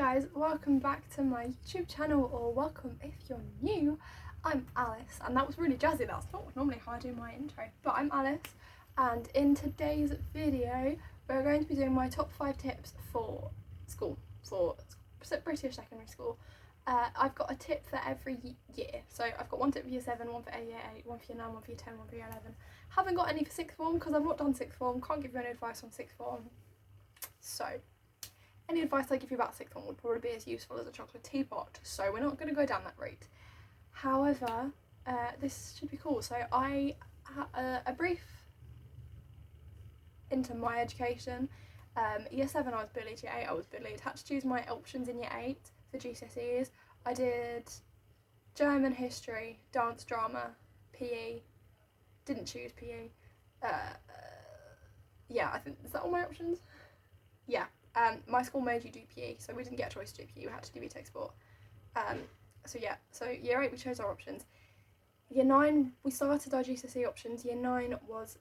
guys, welcome back to my YouTube channel, or welcome if you're new. I'm Alice, and that was really jazzy. That's not normally how I do my intro, but I'm Alice, and in today's video we're going to be doing my top 5 tips for school, for British secondary school. I've got a tip for every year, so I've got one tip for year 7, one for year 8, one for year 9, one for year 10, one for year 11. Haven't got any for 6th form because I've not done 6th form, can't give you any advice on 6th form, so any advice I give you about 6th form would probably be as useful as a chocolate teapot, so we're not going to go down that route. However, this should be cool. So a brief into my education. Year 7 I was bullied, year 8 I was bullied. Had to choose my options in year 8 for GCSEs. I did German, history, dance, drama, PE. Didn't choose PE. Yeah, I think, is that all my options? Yeah. My school made you do PE, so we didn't get a choice to do PE, we had to do tech sport. So year 8 we chose our options. Year 9 we started our GCSE options. Year 9 was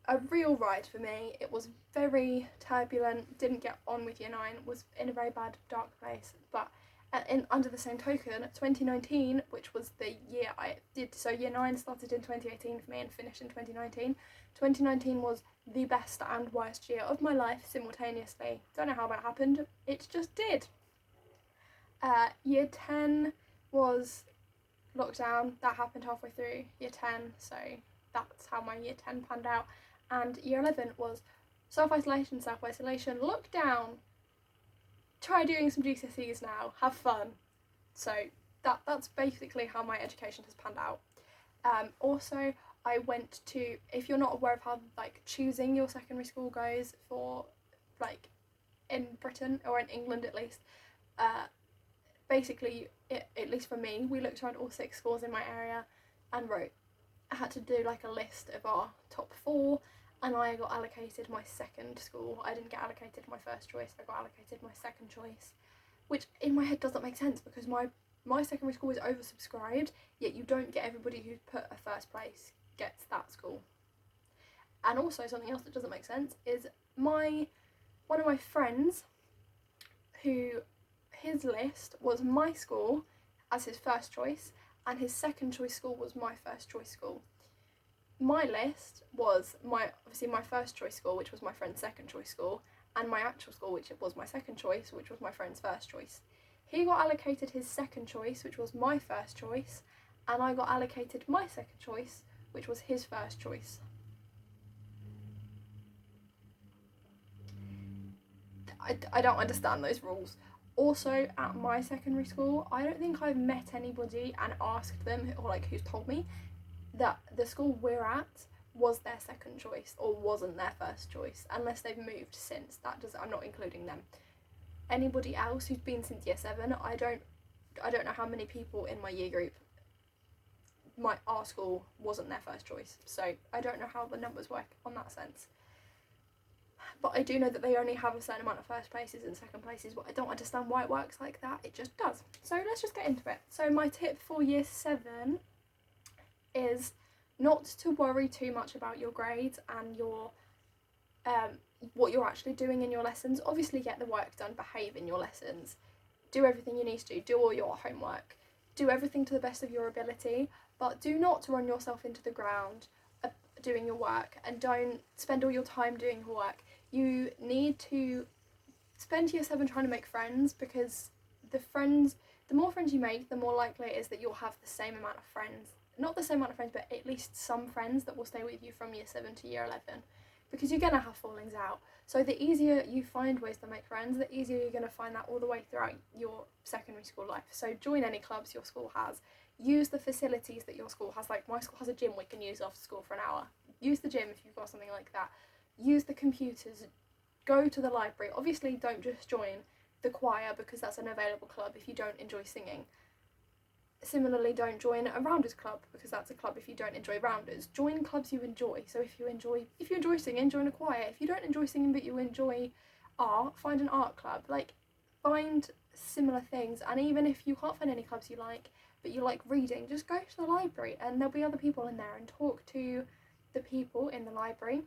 a real ride for me. It was very turbulent, didn't get on with year 9, was in a very bad dark place, but under the same token, 2019, which was the year I did, so year 9 started in 2018 for me and finished in 2019. 2019 was the best and worst year of my life simultaneously. Don't know how that happened, it just did. Year 10 was lockdown, that happened halfway through year 10, so that's how my year 10 panned out. And year 11 was self-isolation, lockdown, try doing some GCSEs now, have fun. So that's basically how my education has panned out. Also, I went to, if you're not aware of how choosing your secondary school goes for in Britain, or in England at least, basically, at least for me, we looked around all 6 schools in my area and I had to do a list of our top 4, and I got allocated my second school. I didn't get allocated my first choice, I got allocated my second choice, which in my head doesn't make sense because my secondary school is oversubscribed, yet you don't get everybody who's put a first place gets that school. And also something else that doesn't make sense is one of my friends, who his list was my school as his first choice and his second choice school was my first choice school. My list was obviously my first choice school, which was my friend's second choice school, and my actual school, which was my second choice, which was my friend's first choice. He got allocated his second choice, which was my first choice, and I got allocated my second choice, which was his first choice. I don't understand those rules. Also, at my secondary school, I don't think I've met anybody and asked them, or who's told me that the school we're at was their second choice or wasn't their first choice, unless they've moved since. I'm not including them. Anybody else who's been since year 7, I don't know how many people in my year group our school wasn't their first choice, so I don't know how the numbers work on that sense. But I do know that they only have a certain amount of first places and second places, but I don't understand why it works like that. It just does. So let's just get into it. So my tip for year 7 is not to worry too much about your grades and your what you're actually doing in your lessons. Obviously get the work done, behave in your lessons, do everything you need to do all your homework, do everything to the best of your ability, but do not run yourself into the ground doing your work, and don't spend all your time doing your work. You need to spend year 7 trying to make friends, because the more friends you make, the more likely it is that you'll have the same amount of friends. Not the same amount of friends, but at least some friends that will stay with you from year 7 to year 11, because you're going to have fallings out. So the easier you find ways to make friends, the easier you're going to find that all the way throughout your secondary school life. So join any clubs your school has. Use the facilities that your school has. My school has a gym we can use after school for an hour. Use the gym if you've got something like that. Use the computers. Go to the library. Obviously don't just join the choir because that's an available club if you don't enjoy singing. Similarly, don't join a rounders club because that's a club if you don't enjoy rounders. Join clubs you enjoy. So if you enjoy singing, join a choir. If you don't enjoy singing but you enjoy art, find an art club. Find similar things. And even if you can't find any clubs you like, but you like reading, just go to the library and there'll be other people in there, and talk to the people in the library.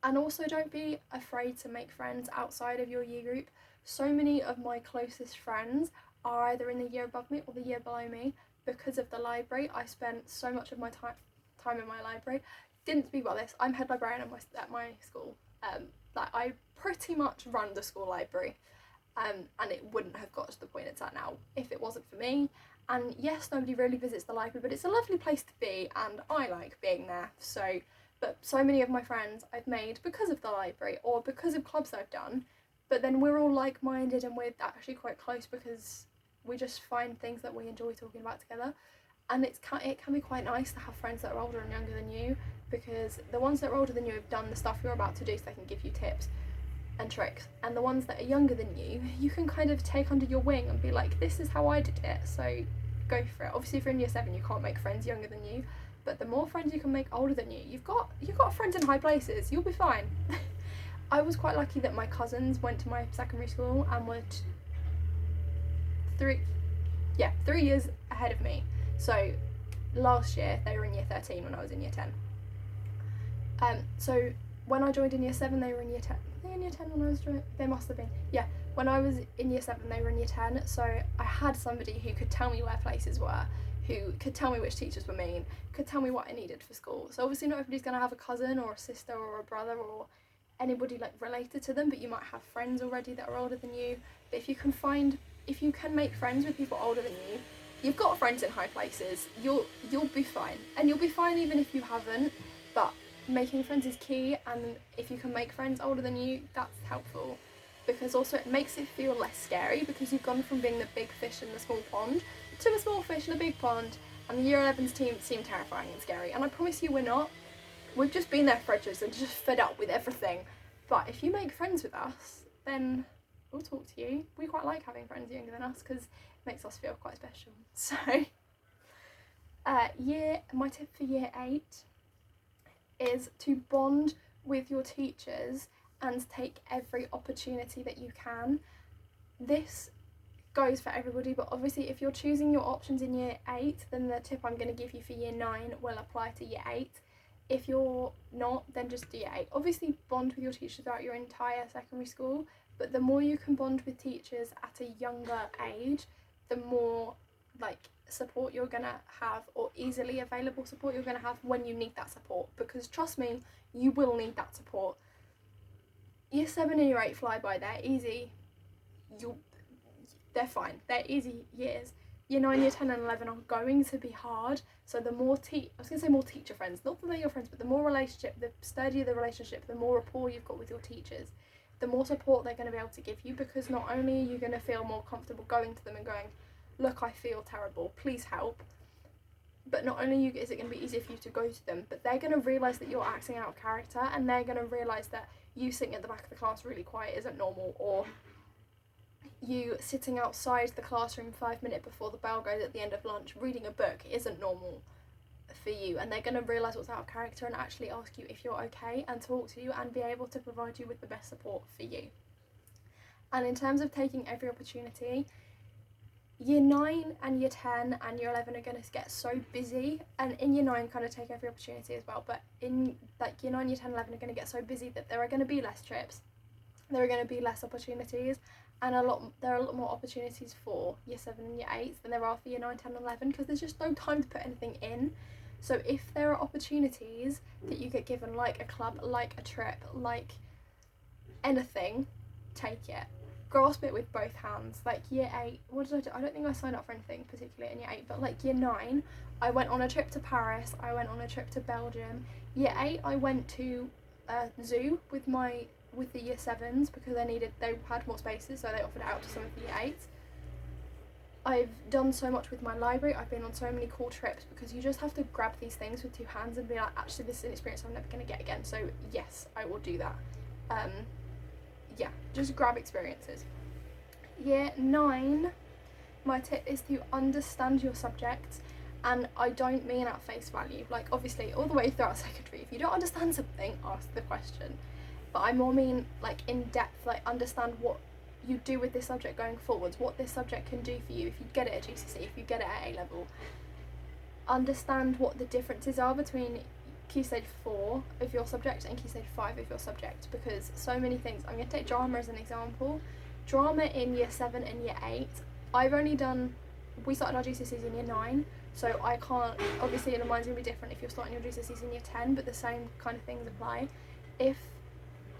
And also don't be afraid to make friends outside of your year group. So many of my closest friends are either in the year above me or the year below me because of the library. I spent so much of my time in my library. Didn't speak about this. I'm head librarian at my school. Like I pretty much run the school library. And it wouldn't have got to the point it's at now if it wasn't for me. And yes, nobody really visits the library, but it's a lovely place to be, and I like being there. But so many of my friends I've made because of the library or because of clubs I've done. But then we're all like-minded and we're actually quite close because we just find things that we enjoy talking about together. And it can be quite nice to have friends that are older and younger than you, because the ones that are older than you have done the stuff you're about to do, so they can give you tips and tricks, and the ones that are younger than you can kind of take under your wing and be like, this is how I did it, so go for it. Obviously if you're in year 7 you can't make friends younger than you, but the more friends you can make older than you, you've got friends in high places, you'll be fine. I was quite lucky that my cousins went to my secondary school and were 3 years ahead of me. So last year they were in year 13 when I was in year 10. So when I joined in year 7 they were in year 10. Were they in year 10 when I was joining? They must have been. Yeah, when I was in year 7 they were in year 10, so I had somebody who could tell me where places were, who could tell me which teachers were mean, could tell me what I needed for school. So obviously not everybody's going to have a cousin or a sister or a brother or anybody like related to them, but you might have friends already that are older than you. But if you can make friends with people older than you, you've got friends in high places, you'll be fine. And you'll be fine even if you haven't, but making friends is key, and if you can make friends older than you, that's helpful, because also it makes it feel less scary, because you've gone from being the big fish in the small pond to a small fish in a big pond, and the year 11's team seem terrifying and scary, and I promise you we're not. We've just been there for ages and just fed up with everything. But if you make friends with us, then we'll talk to you. We quite like having friends younger than us because it makes us feel quite special. So my tip for year 8 is to bond with your teachers and take every opportunity that you can. This goes for everybody, but obviously if you're choosing your options in year 8, then the tip I'm going to give you for year 9 will apply to year 8. If you're not, then just do year 8. Obviously bond with your teachers throughout your entire secondary school, but the more you can bond with teachers at a younger age, the more like support you're gonna have, or easily available support you're gonna have when you need that support, because trust me, you will need that support. Year 7 and year 8 fly by, they're easy, they're fine, they're easy years. Year 9, year 10 and 11 are going to be hard, so the more more teacher friends, not that they're your friends, but the more relationship, the sturdier the relationship, the more rapport you've got with your teachers, the more support they're going to be able to give you, because not only are you going to feel more comfortable going to them and going, look, I feel terrible, please help, but not only is it going to be easier for you to go to them, but they're going to realise that you're acting out of character, and they're going to realise that you sitting at the back of the class really quiet isn't normal, or you sitting outside the classroom 5 minutes before the bell goes at the end of lunch reading a book isn't normal for you, and they're going to realise what's out of character and actually ask you if you're okay and talk to you and be able to provide you with the best support for you. And in terms of taking every opportunity, year 9 and year 10 and year 11 are going to get so busy, and in year 9 kind of take every opportunity as well, but in like year 9, year 10, 11 are going to get so busy that there are going to be less trips, there are going to be less opportunities, and there are a lot more opportunities for year 7 and year 8 than there are for year 9, 10 and 11, because there's just no time to put anything in. So if there are opportunities that you get given, like a club, like a trip, like anything, take it. Grasp it with both hands. Like year 8, what did I do? I don't think I signed up for anything particularly in year 8, but like year 9, I went on a trip to Paris, I went on a trip to Belgium. Year 8, I went to a zoo with the year 7s because they had more spaces, so they offered it out to some of the year 8s. I've done so much with my library, I've been on so many cool trips, because you just have to grab these things with 2 hands and be like, actually this is an experience I'm never going to get again, so yes, I will do that. Just grab experiences. Year 9, my tip is to understand your subjects, and I don't mean at face value, like obviously all the way throughout secondary, if you don't understand something, ask the question, but I more mean like in depth, like understand what you do with this subject going forwards, what this subject can do for you if you get it at GCSE, if you get it at A level. Understand what the differences are between Key Stage 4 of your subject and Key Stage 5 of your subject, because so many things, I'm going to take drama as an example, drama in year 7 and year 8, we started our GCSEs in year 9, so I can't, obviously mine's going to be different if you're starting your GCSEs in year 10, but the same kind of things apply. If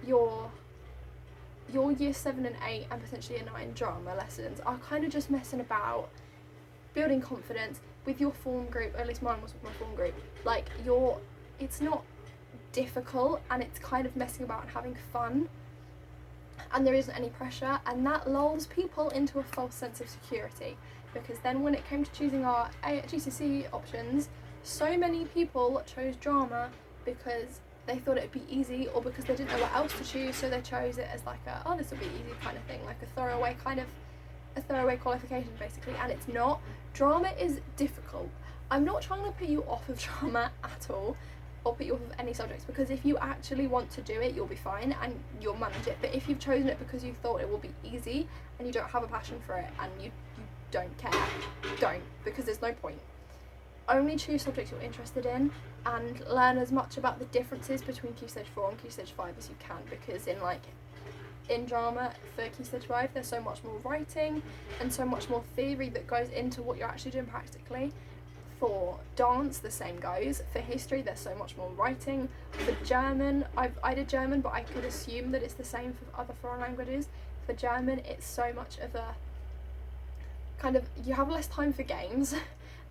your year 7 and 8 and potentially year 9 drama lessons are kind of just messing about, building confidence with your form group, or at least mine was with my form group, like it's not difficult and it's kind of messing about and having fun, and there isn't any pressure, and that lulls people into a false sense of security, because then when it came to choosing our GCSE options, so many people chose drama because they thought it'd be easy, or because they didn't know what else to choose, so they chose it as like this will be easy kind of thing, like a throwaway qualification basically, and it's not. Drama is difficult. I'm not trying to put you off of drama at all, or put you off of any subjects, because if you actually want to do it, you'll be fine and you'll manage it. But if you've chosen it because you thought it will be easy and you don't have a passion for it and you don't care, don't, because there's no point. Only choose subjects you're interested in and learn as much about the differences between Key Stage 4 and Key Stage 5 as you can, because in drama for Key Stage 5 there's so much more writing and so much more theory that goes into what you're actually doing practically. For dance, the same goes. For history, there's so much more writing. For German, I did German, but I could assume that it's the same for other foreign languages. For German, it's so much of a kind of, you have less time for games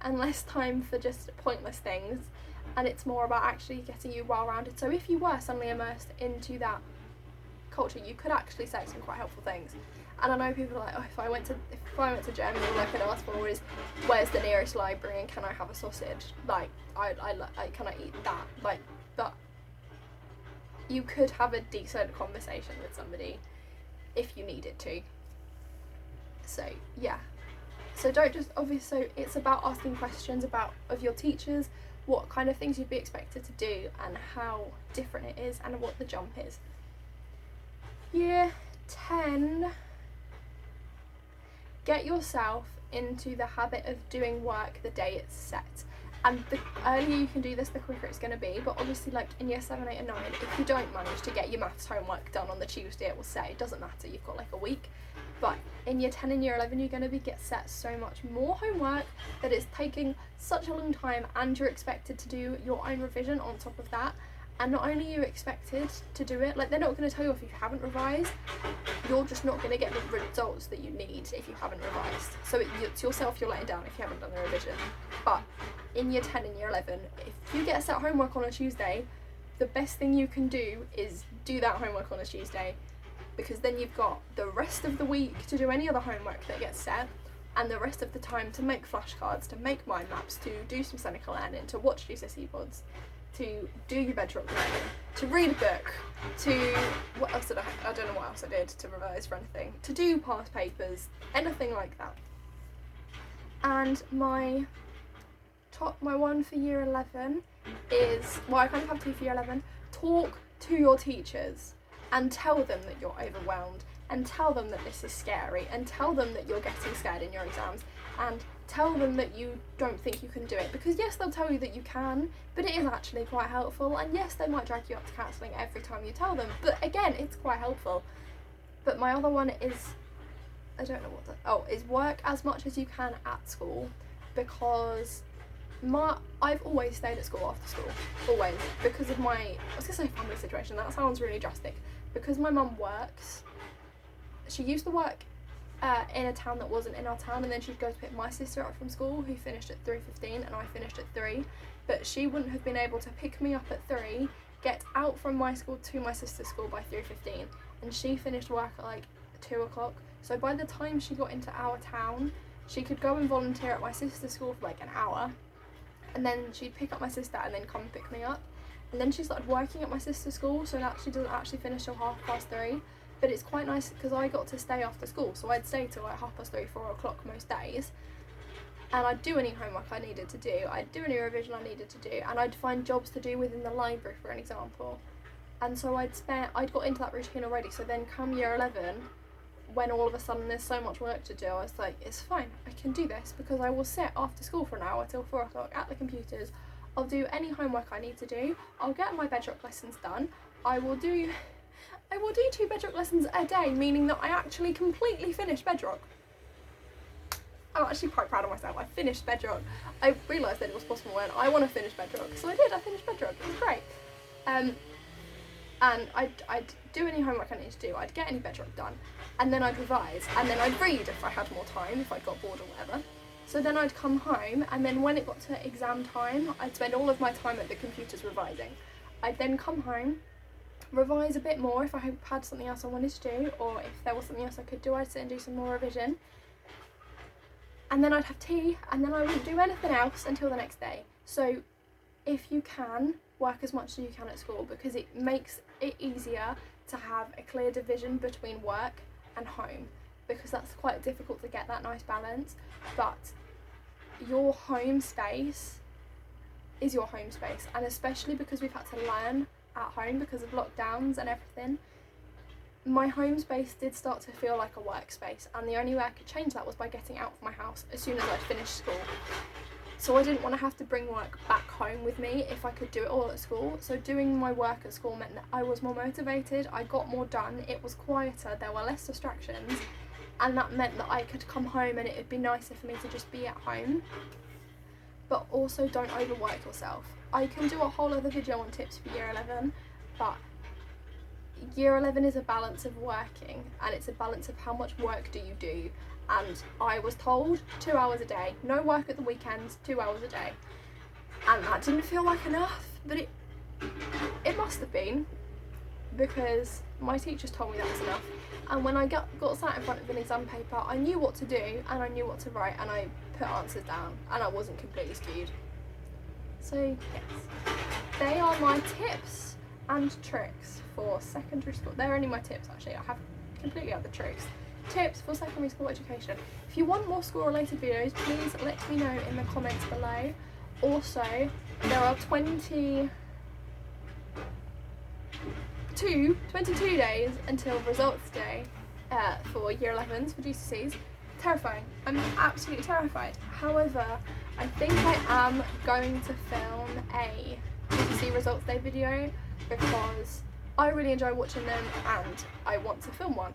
and less time for just pointless things, and it's more about actually getting you well-rounded. So if you were suddenly immersed into that culture, you could actually say some quite helpful things. And I know people are like, if I went to Germany, all I could ask for is, where's the nearest library and can I have a sausage? Like, can I eat that? Like, but you could have a decent conversation with somebody if you needed to. So yeah. So don't just, obviously, it's about asking questions of your teachers, what kind of things you'd be expected to do and how different it is and what the jump is. Year 10, get yourself into the habit of doing work the day it's set. And the earlier you can do this, the quicker it's going to be. But obviously, like in year 7, 8 and 9, if you don't manage to get your maths homework done on the Tuesday, it will say, it doesn't matter, you've got like a week. But in year 10 and year 11, you're going to get set so much more homework that it's taking such a long time, and you're expected to do your own revision on top of that. And not only are you expected to do it, like they're not going to tell you if you haven't revised, you're just not going to get the results that you need if you haven't revised. So it's yourself you're letting down if you haven't done the revision. But in year 10 and year 11, if you get set homework on a Tuesday, the best thing you can do is do that homework on a Tuesday, because then you've got the rest of the week to do any other homework that gets set, and the rest of the time to make flashcards, to make mind maps, to do some Seneca learning, to watch GCSE pods, to do your bedrock learning, to read a book, to, what else did I don't know what else I did to revise for anything, to do past papers, anything like that. And my one for year 11 is, well, I kind of have two for year 11, talk to your teachers and tell them that you're overwhelmed, and tell them that this is scary, and tell them that you're getting scared in your exams, and tell them that you don't think you can do it, because yes, they'll tell you that you can, but it is actually quite helpful, and yes, they might drag you up to counselling every time you tell them, but again, it's quite helpful. But my other one is, is work as much as you can at school, because I've always stayed at school after school, always, because of my, I was going to say family situation, that sounds really drastic, because my mum works, she used to work in a town that wasn't in our town, and then she'd go to pick my sister up from school, who finished at 3:15 and I finished at 3, but she wouldn't have been able to pick me up at 3, get out from my school to my sister's school by 3:15, and she finished work at like 2 o'clock, so by the time she got into our town, she could go and volunteer at my sister's school for like an hour, and then she'd pick up my sister and then come and pick me up, and then she started working at my sister's school, so that she doesn't actually finish till 3:30. But it's quite nice because I got to stay after school, so I'd stay till like 3:30, 4 o'clock most days, and I'd do any homework I needed to do, I'd do any revision I needed to do, and I'd find jobs to do within the library, for an example. And so I'd got into that routine already, so then come year 11, when all of a sudden there's so much work to do, I was like, it's fine, I can do this, because I will sit after school for an hour till 4 o'clock at the computers, I'll do any homework I need to do, I'll get my bedrock lessons done, I will do I will do 2 bedrock lessons a day, meaning that I actually completely finish bedrock. I'm actually quite proud of myself. I finished bedrock. I realised that it was possible and I want to finish bedrock, so I did. I finished bedrock. It was great. And I'd do any homework I needed to do. I'd get any bedrock done, and then I'd revise, and then I'd read if I had more time, if I got bored or whatever. So then I'd come home, and then when it got to exam time, I'd spend all of my time at the computers revising. I'd then come home, revise a bit more if I had something else I wanted to do, or if there was something else I could do, I'd sit and do some more revision. And then I'd have tea, and then I wouldn't do anything else until the next day. So if you can, work as much as you can at school, because it makes it easier to have a clear division between work and home, because that's quite difficult to get that nice balance. But your home space is your home space, and especially because we've had to learn at home because of lockdowns and everything, my home space did start to feel like a workspace, and the only way I could change that was by getting out of my house as soon as I'd finished school. So I didn't want to have to bring work back home with me if I could do it all at school. So doing my work at school meant that I was more motivated, I got more done, it was quieter, there were less distractions, and that meant that I could come home and it would be nicer for me to just be at home. But also, don't overwork yourself. I can do a whole other video on tips for year 11, but year 11 is a balance of working, and it's a balance of how much work do you do. And I was told 2 hours a day, no work at the weekends, 2 hours a day. And that didn't feel like enough, but it must have been, because my teachers told me that was enough. And when I got sat in front of an exam paper, I knew what to do, and I knew what to write, and I put answers down, and I wasn't completely skewed. So yes, they are my tips and tricks for secondary school. They're only my tips actually, I have completely other tricks. Tips for secondary school education. If you want more school related videos, please let me know in the comments below. Also, there are 22 days until results day for year 11s, for GCSEs. Terrifying. I'm absolutely terrified. However, I think I am going to film a GCSE results day video because I really enjoy watching them and I want to film one.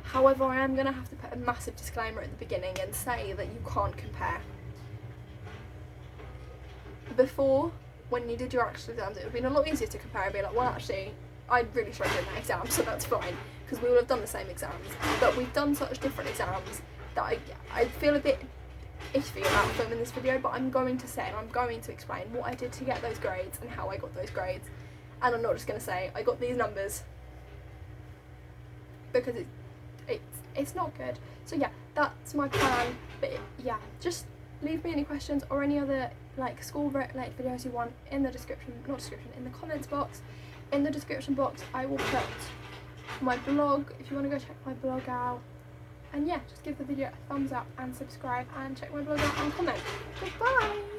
However, I am going to have to put a massive disclaimer at the beginning and say that you can't compare. Before, when you did your actual exams, it would have been a lot easier to compare and be like, well actually, I really struggled in that exam, so that's fine, because we would have done the same exams. But we've done such different exams that I feel a bit iffy about filming this video, but I'm going to say, and I'm going to explain what I did to get those grades and how I got those grades. And I'm not just going to say, I got these numbers, because it's not good. So yeah, that's my plan. But yeah, just leave me any questions or any other like school related videos you want in the in the comments box. In the description box I will put my blog if you want to go check my blog out. And yeah, just give the video a thumbs up and subscribe and check my blog out and comment. Goodbye!